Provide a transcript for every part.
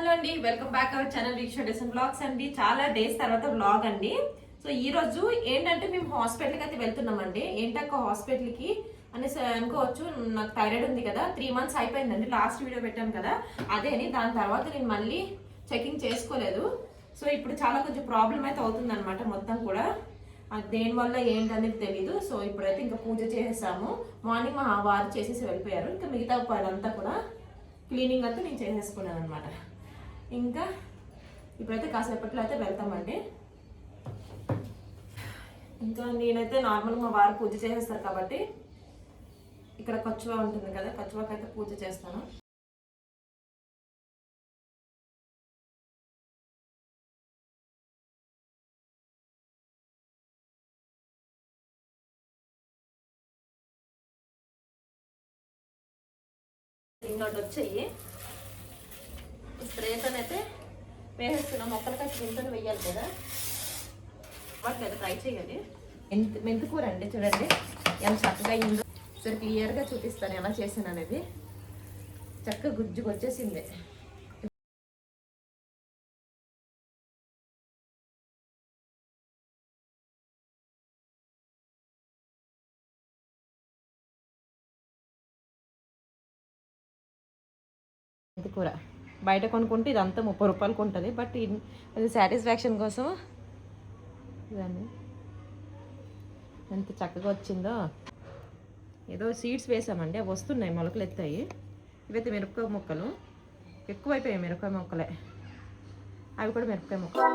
Hello అండి, welcome back our channel Veeksha design blogs అండి. చాలా డేస్ తర్వాత బ్లాగ్ అండి. సో ఈ రోజు ఏంటంటే మేము హాస్పిటల్కి అయితే వెళ్తున్నామండి. ఏంటక్క హాస్పిటల్కి అనేసి అనుకోవచ్చు. నాకు థైరాయిడ్ ఉంది కదా, 3 months అయిపోయిందండి. లాస్ట్ వీడియో పెట్టాను కదా అదే అని. దాని తర్వాత నేను మళ్ళీ చెకింగ్ చేసుకోలేదు. సో ఇప్పుడు చాలా కొంచెం ప్రాబ్లం అయితే అవుతుంది అనమాట. మొత్తం కూడా దేనివల్ల ఏంటనేది తెలీదు. సో ఇప్పుడైతే ఇంకా పూజ చేసేసాము. మార్నింగ్ మా వారు చేసేసి వెళ్ళిపోయారు. ఇంకా మిగతా పదంతా కూడా క్లీనింగ్ అంతా నేను చేసేసుకున్నాను అనమాట. ఇంకా ఇప్పుడైతే కాసేపట్లో అయితే వెళ్తామండి. ఇంకా నేనైతే నార్మల్గా మా వారు పూజ చేసేస్తారు కాబట్టి ఇక్కడ కచ్చువా ఉంటుంది కదా, కచ్చువాకి అయితే పూజ చేస్తాను. ఇంకోటి వచ్చాయి స్ప్రేతోనైతే వేసేస్తున్నాం. మొక్కలకైతే దీంతో వేయాలి కదా, వాటిని అయితే ట్రై చేయాలి. మెంతికూర అండి, చూడండి ఎంత చక్కగా అయిందో. సరే క్లియర్గా చూపిస్తాను ఎలా చేసాను అనేది. చక్కగా గుజ్జుకు వచ్చేసింది. మెంతికూర బయట కొనుక్కుంటే ఇదంతా 30 రూపాయలకు ఉంటుంది. బట్ అది సాటిస్ఫాక్షన్ కోసం దాన్ని ఎంత చక్కగా వచ్చిందో. ఏదో సీడ్స్ వేసామండి, అవి వస్తున్నాయి, మొలకలు ఎత్తాయి. ఇవైతే మిరపకాయ మొక్కలు, ఎక్కువైపోయాయి మిరపకాయ మొక్కలే. అవి కూడా మిరపకాయ మొక్కలు.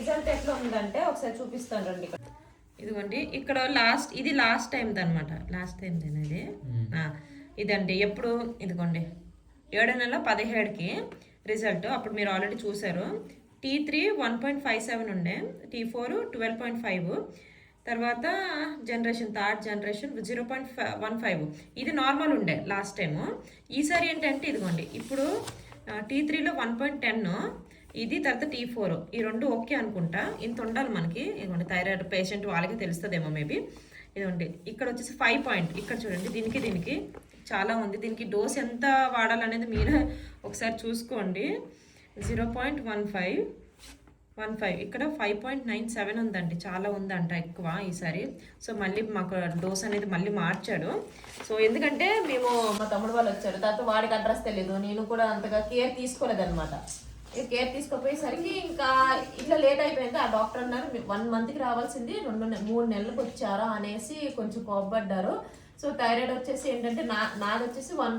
రిజల్ట్ ఎట్లా ఉందంటే ఒకసారి చూపిస్తాను రండి. ఇదిగోండి ఇక్కడ ఇది లాస్ట్ టైం అనమాట. లాస్ట్ టైం ఇది ఇదండి. ఎప్పుడు ఇదిగోండి 7 నెలల 17కి రిజల్ట్. అప్పుడు మీరు ఆల్రెడీ చూసారు. T3 1.57 ఉండే, T4 12.5, తర్వాత థర్డ్ జనరేషన్ 0.15. ఇది నార్మల్ ఉండే లాస్ట్ టైము. ఈసారి ఏంటంటే ఇదిగోండి ఇప్పుడు T3లో 1.10, ఇది తర్వాత T4, ఈ రెండు ఓకే అనుకుంటా. ఇంత ఉండాలి మనకి. ఇదిగోండి థైరాయిడ్ పేషెంట్ వాళ్ళకి తెలుస్తుందేమో మేబీ. ఇదిగోండి ఇక్కడ వచ్చేసి 5 పాయింట్. ఇక్కడ చూడండి దీనికి చాలా ఉంది. దీనికి డోస్ ఎంత వాడాలనేది మీరు ఒకసారి చూసుకోండి. 0.15 ఇక్కడ 5.97 ఉందండి. చాలా ఉందంట ఎక్కువ ఈసారి. సో మళ్ళీ మాకు డోస్ అనేది మళ్ళీ మార్చాడు. సో ఎందుకంటే మేము మా తమ్ముడు వాళ్ళు వచ్చారు, తర్వాత వాడికి అడ్రస్ తెలియదు, నేను కూడా అంతగా కేర్ తీసుకోలేదన్నమాట. కేర్ తీసుకోపోయేసరికి ఇంకా ఇట్లా లేట్ అయిపోయింది. ఆ డాక్టర్ అన్నారు 1 మంత్కి రావాల్సింది 3 నెలలకు వచ్చారా అనేసి కొంచెం కోప్పడ్డారు. సో థైరాయిడ్ వచ్చేసి ఏంటంటే నాది వచ్చేసి 1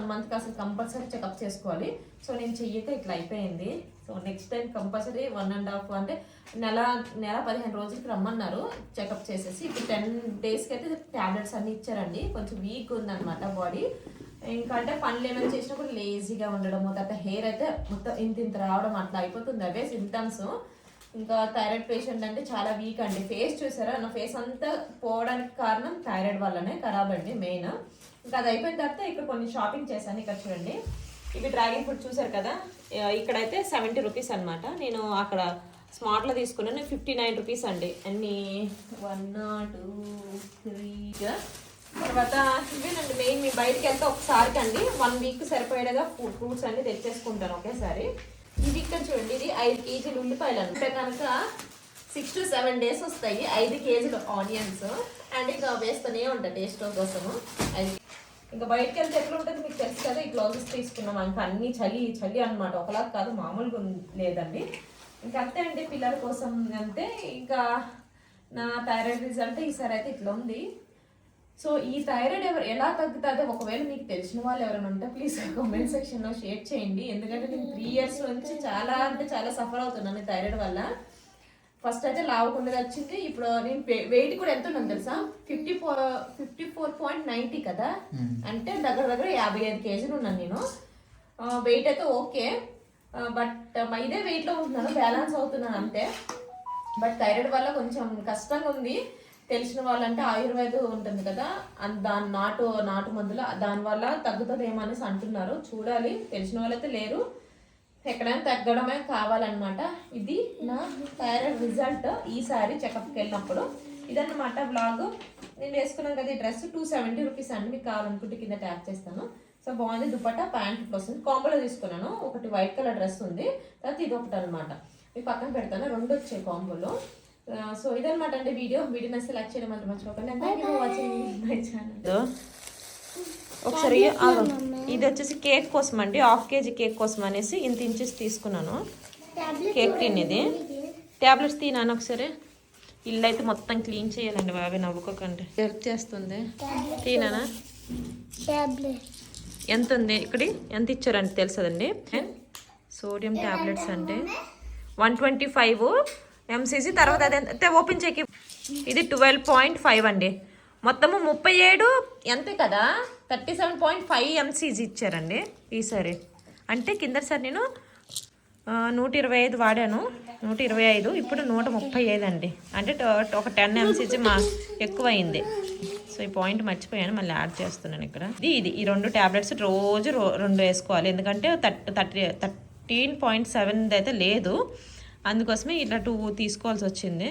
మంత్కి అసలు కంపల్సరీ చెకప్ చేసుకోవాలి. సో నేను చెయ్యక ఇట్లా అయిపోయింది. సో నెక్స్ట్ టైం కంపల్సరీ 1.5 అంటే నెల 15 రోజులకి రమ్మన్నారు చెకప్ చేసేసి. ఇప్పుడు 10 డేస్కి అయితే ట్యాబ్లెట్స్ అన్ని ఇచ్చారండి. కొంచెం వీక్ ఉందన్నమాట బాడీ. ఇంకా అంటే పనులు ఏమైనా చేసినప్పుడు లేజీగా ఉండడం, తర్వాత హెయిర్ అయితే మొత్తం ఇంత రావడం అట్లా అయిపోతుంది. అవే సింటమ్స్. ఇంకా థైరాయిడ్ పేషెంట్ అంటే చాలా వీక్ అండి. ఫేస్ చూసారా, నా ఫేస్ అంతా పోవడానికి కారణం థైరాయిడ్ వల్లనే ఖరాబ్ అండి మెయిన్. ఇంకా అది అయిపోయిన తర్వాత ఇక్కడ కొన్ని షాపింగ్ చేశాను. ఇక్కడ చూడండి ఇవి డ్రాగన్ ఫ్రూట్ చూసారు కదా, ఇక్కడైతే 70 రూపీస్ అనమాట. నేను అక్కడ స్మార్ట్లో తీసుకున్నాను 59 రూపీస్ అండి. అన్ని 1 2 3 తర్వాత ఇవేనండి మెయిన్. మీ బయటకి వెళ్తే ఒకసారికి అండి 1 వీక్ సరిపోయేగా ఫ్రూట్స్ అన్ని తెచ్చేసుకుంటాను ఒకేసారి. ఇది ఇక్కడ చూడండి, ఇది 5 కేజీలు ఉల్లిపాయలు అంటే కనుక 6 to 7 days వస్తాయి. 5 కేజీలు ఆనియన్స్ అండ్ ఇంకా వేస్తూనే ఉంటాయి టేస్ట్ కోసము. ఇంకా బయటకు వెళ్తే ఎట్లా ఉంటుంది మీకు తెలుసు కదా. ఈ గ్లౌజెస్ తీసుకున్నాం ఇంకా అన్ని చలి అనమాట. ఒకలా కాదు, మామూలుగా లేదండి. ఇంకా అంతే అండి పిల్లల కోసం అంతే. ఇంకా నా థైరాయిడ్ రిజల్ట్ ఈసారి అయితే ఇట్లా ఉంది. సో ఈ థైరాయిడ్ ఎలా తగ్గుతుందో ఒకవేళ మీకు తెలిసిన వాళ్ళు ఎవరైనా ఉంటే ప్లీజ్ కామెంట్ సెక్షన్లో షేర్ చేయండి. ఎందుకంటే నేను 3 years నుంచి చాలా అంటే చాలా సఫర్ అవుతున్నాను థైరాయిడ్ వల్ల. ఫస్ట్ అయితే లావుకుండా వచ్చింది. ఇప్పుడు నేను వెయిట్ కూడా ఎంత ఉన్నాను తెలుసా, 54.90 కదా, అంటే దగ్గర 55 కేజీలు ఉన్నాను నేను. వెయిట్ అయితే ఓకే, బట్ ఇదే వెయిట్లో ఉంటున్నాను, బ్యాలెన్స్ అవుతున్నాను అంతే. బట్ థైరాయిడ్ వల్ల కొంచెం కష్టంగా ఉంది. తెలిసిన వాళ్ళంటే ఆయుర్వేద ఉంటుంది కదా, దాని నాటు మందులు దానివల్ల తగ్గుతుంది ఏమనేసి అంటున్నారు. చూడాలి, తెలిసిన వాళ్ళైతే లేరు, ఎక్కడైనా తగ్గడమే కావాలన్నమాట. ఇది నా థైరాయిడ్ రిజల్ట్ ఈసారి చెకప్కి వెళ్ళినప్పుడు. ఇదన్నమాట బ్లాగ్. నేను వేసుకున్నాను కదా ఈ డ్రెస్ 270 రూపీస్ అండి. మీకు కావాలనుకుంటే కింద ట్యాప్ చేస్తాను. సో బాగుంది. దుపట్టా ప్యాంట్ ఇట్లా వస్తుంది. కాంబోలో తీసుకున్నాను. ఒకటి వైట్ కలర్ డ్రెస్ ఉంది, తర్వాత ఇది ఒకటి అనమాట. మీకు పక్కన పెడతాను, 2 వచ్చాయి కాంబోలో. సో ఇదన్నమాట అండి వీడియో నచ్చితే లైక్ చేయడం మాత్రం మర్చిపోకండి. Thank you for watching my channel. ఒకసారి ఇది వచ్చేసి కేక్ కోసం అండి, 1/2 kg కేక్ కోసం అనేసి ఇంత ఇంచెస్ తీసుకున్నాను. కేక్ టిన్ ఇది. ట్యాబ్లెట్స్ తినాను ఒకసారి. ఇల్లు అయితే మొత్తం క్లీన్ చేయాలండి బాగా, నవ్వుకోకండి, హెల్ప్ చేస్తుంది. తినానా? ఎంత ఉంది ఇక్కడ, ఎంత ఇచ్చారంటే తెలుసదండి. సోడియం ట్యాబ్లెట్స్ అంటే 125 mcg. తర్వాత అదే ఓపెన్ చేకి ఇది 12.5 అండి. మొత్తము 37 ఎంతే కదా, 37.5 mcg ఇచ్చారండి ఈసారి. అంటే కిందసారి నేను 125 వాడాను, 125, ఇప్పుడు 135 అండి. అంటే ఒక 10 mcg ఎక్కువ అయింది. సో ఈ పాయింట్ మర్చిపోయాను, మళ్ళీ యాడ్ చేస్తున్నాను ఇక్కడ. ఇది ఈ 2 ట్యాబ్లెట్స్ రోజు 2 వేసుకోవాలి. ఎందుకంటే 13.7 అయితే లేదు, అందుకోసమే ఇట్లా 2 తీసుకోవాల్సి వచ్చింది.